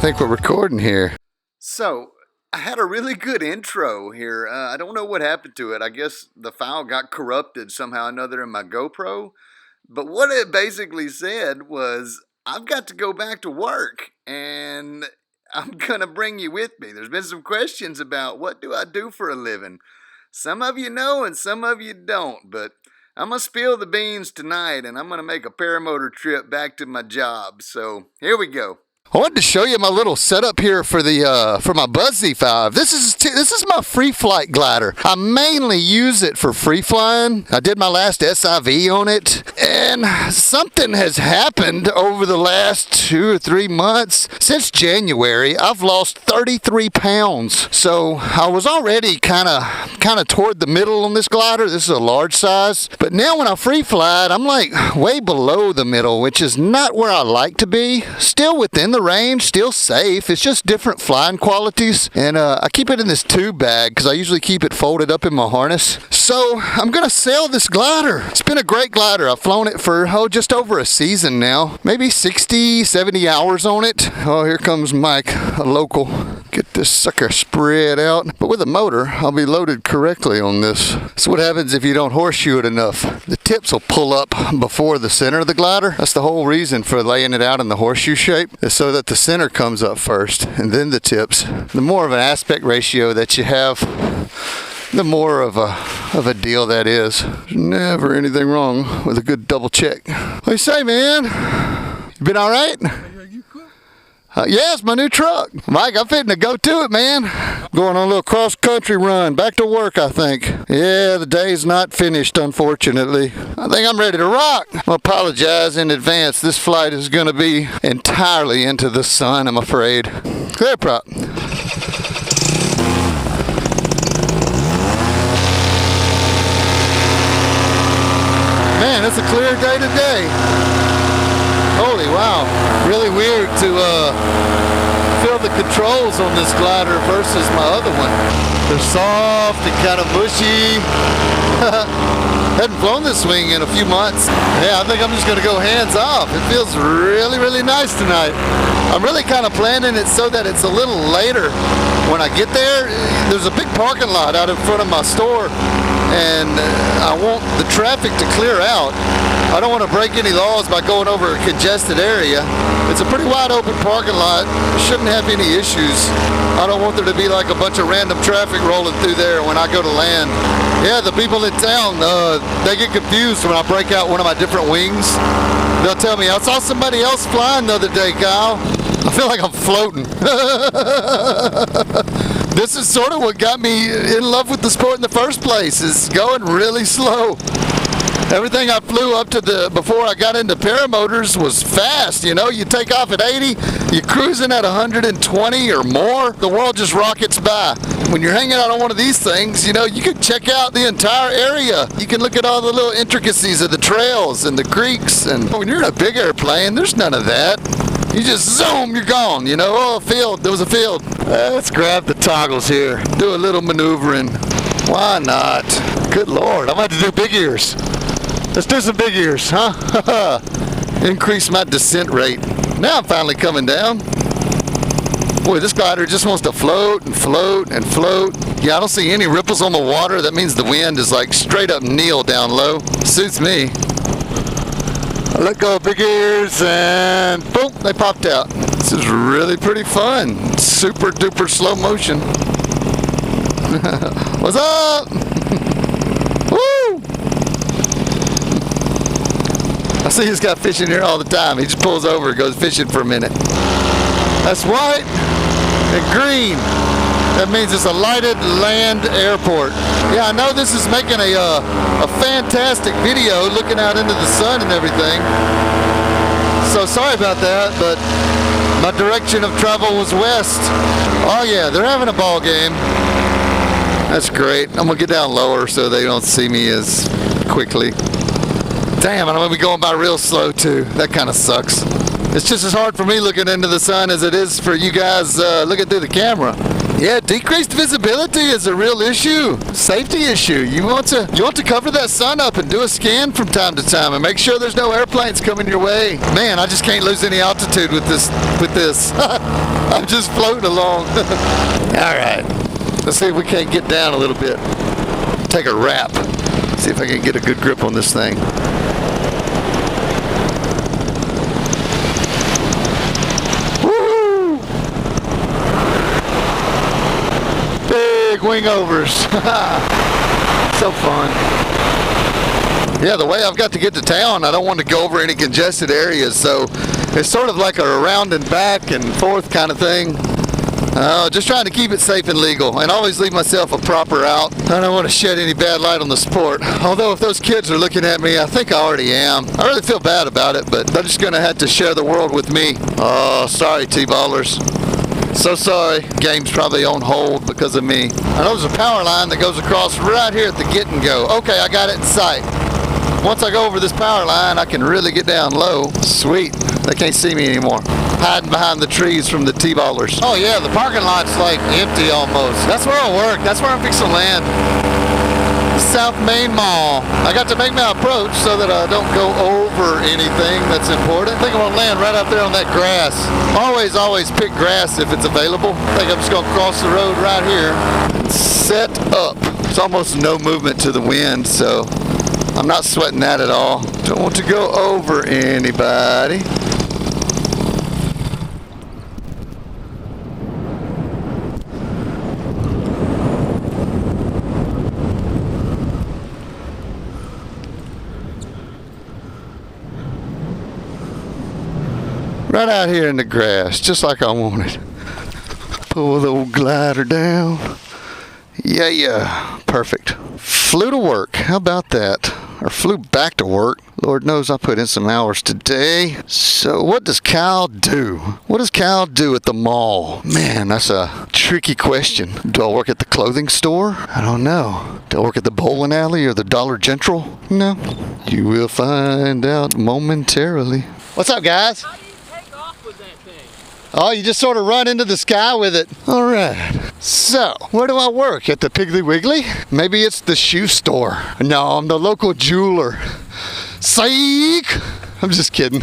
think we're recording here. So, I had a really good intro here. I don't know what happened to it. I guess the file got corrupted somehow or another in my GoPro. But what it basically said was, I've got to go back to work and I'm going to bring you with me. There's been some questions about what do I do for a living. Some of you know and some of you don't, but I'm going to spill the beans tonight and I'm going to make a paramotor trip back to my job. So here we go. I wanted to show you my little setup here for my Buzz Z5. This is my free flight glider. I mainly use it for free flying. I did my last SIV on it, and something has happened over the last 2 or 3 months. Since January, I've lost 33 pounds. So I was already kind of toward the middle on this glider. This is a large size, but now when I free fly it, I'm like way below the middle, which is not where I like to be. Still within the range, still safe. It's just different flying qualities, and I keep it in this tube bag because I usually keep it folded up in my harness. So I'm gonna sell this glider. It's been a great glider. I've flown it for just over a season now, maybe 60-70 hours on it. Oh, here comes Mike, a local. Get this sucker spread out. But with a motor, I'll be loaded correctly on this. That's what happens if you don't horseshoe it enough. The tips will pull up before the center of the glider. That's the whole reason for laying it out in the horseshoe shape, is so that the center comes up first and then the tips. The more of an aspect ratio that you have, the more of a deal that is. There's never anything wrong with a good double check. What do you say, man? You been all right? Yeah, it's my new truck. Mike, I'm fitting to go to it, man. Going on a little cross-country run. Back to work, I think. Yeah, the day's not finished, unfortunately. I think I'm ready to rock. I apologize in advance. This flight is going to be entirely into the sun, I'm afraid. Clear prop. Man, it's a clear day today. Holy wow, really weird to feel the controls on this glider versus my other one. They're soft and kind of mushy. Hadn't flown this wing in a few months. Yeah, I think I'm just going to go hands off. It feels really, really nice tonight. I'm really kind of planning it so that it's a little later when I get there. There's a big parking lot out in front of my store, and I want the traffic to clear out. I don't want to break any laws by going over a congested area. It's a pretty wide open parking lot. Shouldn't have any issues. I don't want there to be like a bunch of random traffic rolling through there when I go to land. Yeah, the people in town, they get confused when I break out one of my different wings. They'll tell me, I saw somebody else flying the other day, Kyle. I feel like I'm floating. This is sort of what got me in love with the sport in the first place, is going really slow. Everything I flew up to before I got into paramotors was fast. You know, you take off at 80, you're cruising at 120 or more, the world just rockets by. When you're hanging out on one of these things, you know, you can check out the entire area. You can look at all the little intricacies of the trails and the creeks. And when you're in a big airplane, there's none of that. You just zoom, you're gone. You know, oh, a field, there was a field. Let's grab the toggles here, do a little maneuvering. Why not? Good Lord, I'm about to do big ears. Let's do some big ears, huh? Increase my descent rate. Now I'm finally coming down. Boy, this glider just wants to float and float and float. Yeah, I don't see any ripples on the water. That means the wind is like straight up kneel down low. Suits me. I let go of big ears and boom, they popped out. This is really pretty fun. Super duper slow motion. What's up? Woo! I see he's got fish in here all the time. He just pulls over and goes fishing for a minute. That's white and green. That means it's a lighted land airport. Yeah, I know this is making a fantastic video looking out into the sun and everything. So sorry about that, but my direction of travel was west. Oh yeah, they're having a ball game. That's great. I'm gonna get down lower so they don't see me as quickly. Damn, I'm gonna be going by real slow too. That kind of sucks. It's just as hard for me looking into the sun as it is for you guys looking through the camera. Yeah, decreased visibility is a real issue, safety issue. You want to cover that sun up and do a scan from time to time and make sure there's no airplanes coming your way. Man, I just can't lose any altitude with this. I'm just floating along. All right, let's see if we can't get down a little bit. Take a wrap. See if I can get a good grip on this thing. Wing overs. So fun. Yeah, the way I've got to get to town, I don't want to go over any congested areas, so it's sort of like a around and back and forth kind of thing. Just trying to keep it safe and legal, and always leave myself a proper out. I don't want to shed any bad light on the sport. Although if those kids are looking at me, I think I already am. I really feel bad about it, but they're just going to have to share the world with me. Oh, sorry, T-ballers. So sorry. Game's probably on hold because of me. I know there's a power line that goes across right here at the get and go. Okay, I got it in sight. Once I go over this power line, I can really get down low. Sweet. They can't see me anymore. Hiding behind the trees from the T-ballers. Oh yeah, the parking lot's like empty almost. That's where I work. That's where I'm fixing to land. South Main Mall. I got to make my approach so that I don't go over anything that's important. I think I'm gonna land right up there on that grass. Always pick grass if it's available. I think I'm just gonna cross the road right here and set up. It's almost no movement to the wind, so I'm not sweating that at all. Don't want to go over anybody. Right out here in the grass, just like I wanted. Pull the old glider down. Yeah, perfect. Flew to work, how about that? Or flew back to work. Lord knows I put in some hours today. So what does Kyle do? What does Kyle do at the mall? Man, that's a tricky question. Do I work at the clothing store? I don't know. Do I work at the bowling alley or the Dollar General? No. You will find out momentarily. What's up, guys? Oh, you just sort of run into the sky with it. All right. So, where do I work? At the Piggly Wiggly? Maybe it's the shoe store. No, I'm the local jeweler. Psych! I'm just kidding.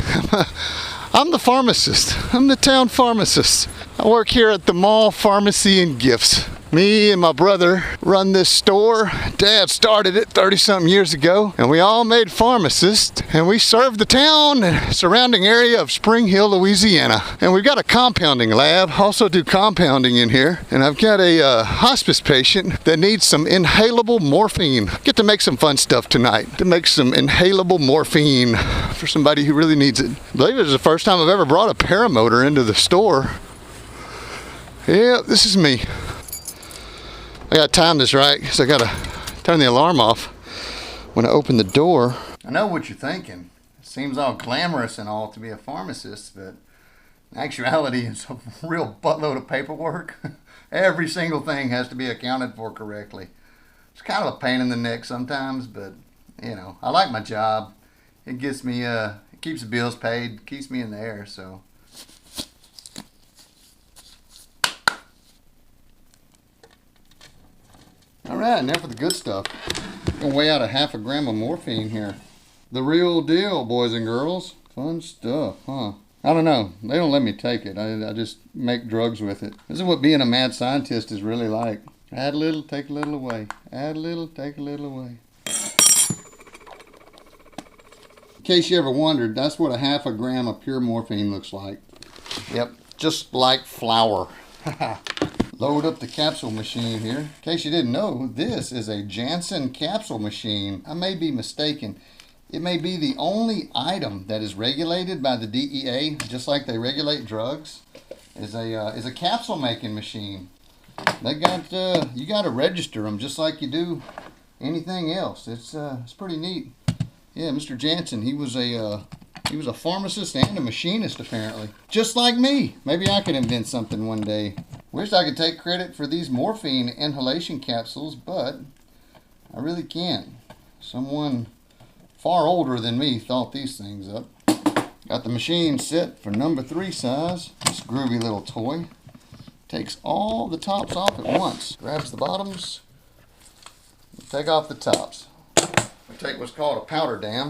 I'm the pharmacist. I'm the town pharmacist. I work here at the mall pharmacy and gifts. Me and my brother run this store. Dad started it 30-something years ago, and we all made pharmacists, and we serve the town and surrounding area of Spring Hill, Louisiana. And we've got a compounding lab, also do compounding in here, and I've got a hospice patient that needs some inhalable morphine. Get to make some fun stuff tonight, to make some inhalable morphine for somebody who really needs it. I believe it was the first time I've ever brought a paramotor into the store. Yeah, this is me. I gotta time this right, because I gotta turn the alarm off when I open the door. I know what you're thinking. It seems all glamorous and all to be a pharmacist, but in actuality, it's a real buttload of paperwork. Every single thing has to be accounted for correctly. It's kind of a pain in the neck sometimes, but you know, I like my job. It gets me, it keeps the bills paid, keeps me in the air, so. All right, now for the good stuff. I'm gonna weigh out a half a gram of morphine here. The real deal, boys and girls. Fun stuff, huh? I don't know. They don't let me take it. I just make drugs with it. This is what being a mad scientist is really like. Add a little, take a little away. Add a little, take a little away. In case you ever wondered, that's what a half a gram of pure morphine looks like. Yep, just like flour. Load up the capsule machine here. In case you didn't know, this is a Janssen capsule machine. I may be mistaken. It may be the only item that is regulated by the DEA, just like they regulate drugs, is a capsule making machine. They got you got to register them just like you do anything else. It's pretty neat. Yeah, Mr. Janssen, he was a pharmacist and a machinist apparently, just like me. Maybe I could invent something one day. Wish I could take credit for these morphine inhalation capsules, but I really can't. Someone far older than me thought these things up. Got the machine set for number 3 size. This groovy little toy. Takes all the tops off at once. Grabs the bottoms, take off the tops. We take what's called a powder dam.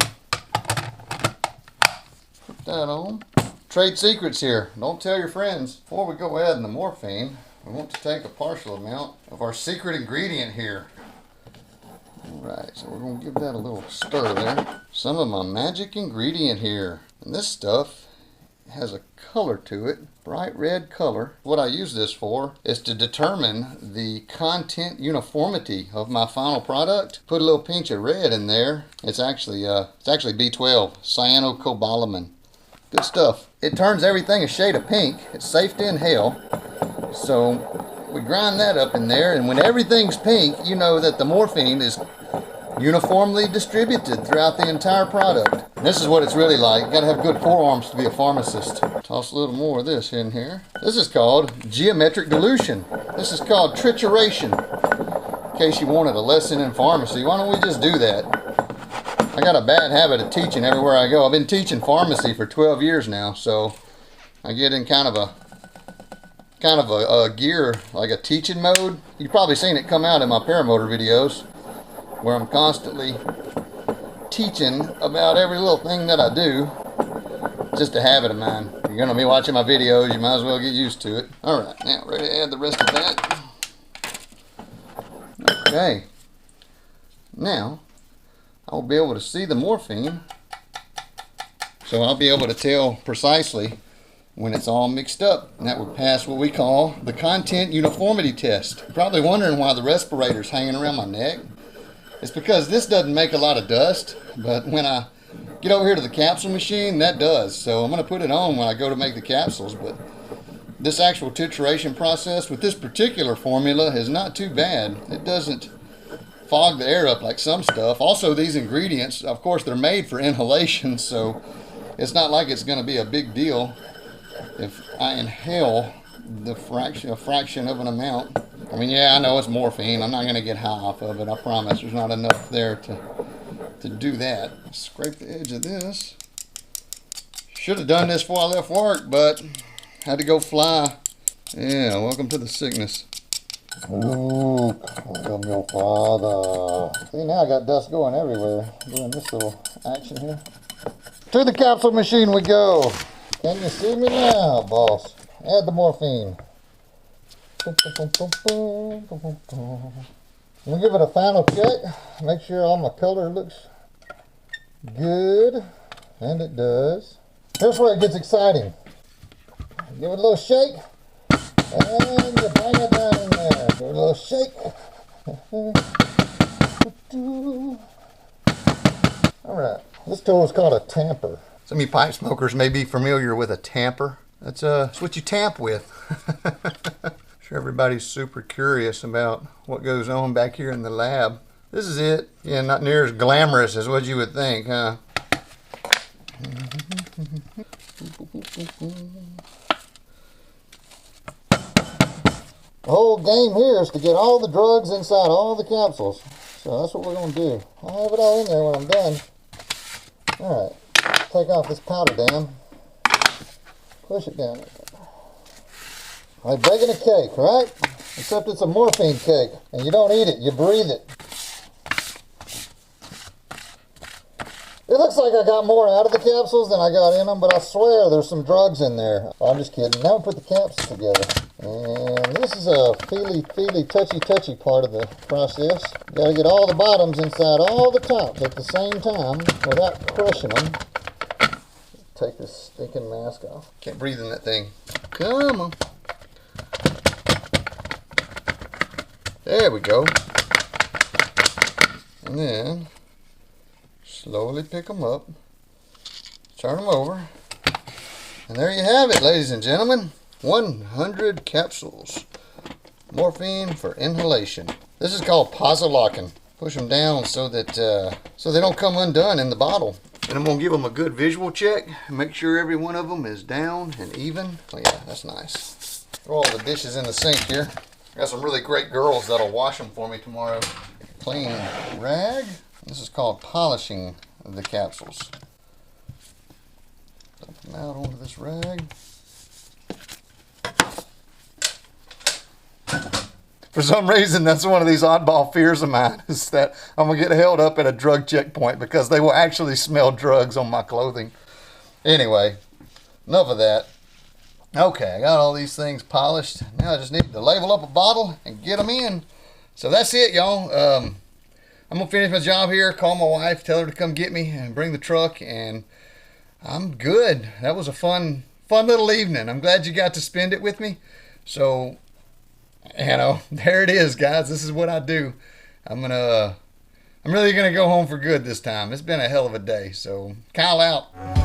Put that on. Trade secrets here. Don't tell your friends. Before we go adding the morphine, we want to take a partial amount of our secret ingredient here. Alright, so we're going to give that a little stir there. Some of my magic ingredient here. And this stuff has a color to it, bright red color. What I use this for is to determine the content uniformity of my final product. Put a little pinch of red in there. It's actually B12, cyanocobalamin. Good stuff. It turns everything a shade of pink. It's safe to inhale. So we grind that up in there, and when everything's pink, you know that the morphine is uniformly distributed throughout the entire product. This is what it's really like. You gotta have good forearms to be a pharmacist. Toss a little more of this in here. This is called geometric dilution. This is called trituration. In case you wanted a lesson in pharmacy, why don't we just do that? I got a bad habit of teaching everywhere I go. I've been teaching pharmacy for 12 years now, so I get in kind of a gear, like a teaching mode. You've probably seen it come out in my paramotor videos, where I'm constantly teaching about every little thing that I do. Just a habit of mine. You're going to be watching my videos, you might as well get used to it. Alright, now ready to add the rest of that. Okay. Now, I'll be able to see the morphine, so I'll be able to tell precisely when it's all mixed up. And that would pass what we call the content uniformity test. You're probably wondering why the respirator's hanging around my neck. It's because this doesn't make a lot of dust, but when I get over here to the capsule machine, that does. So I'm going to put it on when I go to make the capsules, but this actual trituration process with this particular formula is not too bad. It doesn't fog the air up like some stuff. Also, these ingredients, of course, they're made for inhalation, so it's not like it's going to be a big deal if I inhale a fraction of an amount. I mean, yeah, I know it's morphine. I'm not going to get high off of it. I promise. There's not enough there to do that. Scrape the edge of this. Should have done this before I left work, but had to go fly. Yeah, welcome to the sickness. Ooh, come your father. See, now I got dust going everywhere. Doing this little action here. To the capsule machine we go. Can you see me now, boss? Add the morphine. I'm gonna give it a final check. Make sure all my color looks good. And it does. Here's where it gets exciting. Give it a little shake. And you bring it down in there. Give it a little shake. Alright. This tool is called a tamper. Some of you pipe smokers may be familiar with a tamper. That's what you tamp with. Sure, everybody's super curious about what goes on back here in the lab. This is it. Yeah, not near as glamorous as what you would think, huh? The whole game here is to get all the drugs inside all the capsules. So that's what we're going to do. I'll have it all in there when I'm done. Alright, take off this powder dam. Push it down. Like baking a cake, right? Except it's a morphine cake. And you don't eat it, you breathe it. It looks like I got more out of the capsules than I got in them, but I swear there's some drugs in there. Oh, I'm just kidding. Now we put the caps together. And this is a feely, touchy part of the process. You gotta get all the bottoms inside all the tops at the same time without crushing them. Take this stinking mask off. Can't breathe in that thing. Come on. There we go. And then slowly pick them up, turn them over, and there you have it, ladies and gentlemen. 100 capsules. Morphine for inhalation. This is called pozolocking. Push them down so that so they don't come undone in the bottle. And I'm going to give them a good visual check. Make sure every one of them is down and even. Oh yeah, that's nice. Throw all the dishes in the sink here. I got some really great girls that'll wash them for me tomorrow. Clean rag. This is called polishing the capsules. Dump them out onto this rag. For some reason, that's one of these oddball fears of mine, is that I'm going to get held up at a drug checkpoint because they will actually smell drugs on my clothing. Anyway, enough of that. Okay, I got all these things polished. Now I just need to label up a bottle and get them in. So that's it, y'all. I'm going to finish my job here, call my wife, tell her to come get me and bring the truck, and I'm good. That was a fun little evening. I'm glad you got to spend it with me. So, there it is, guys. This is what I do. I'm really gonna go home for good this time. It's been a hell of a day. So, Kyle out.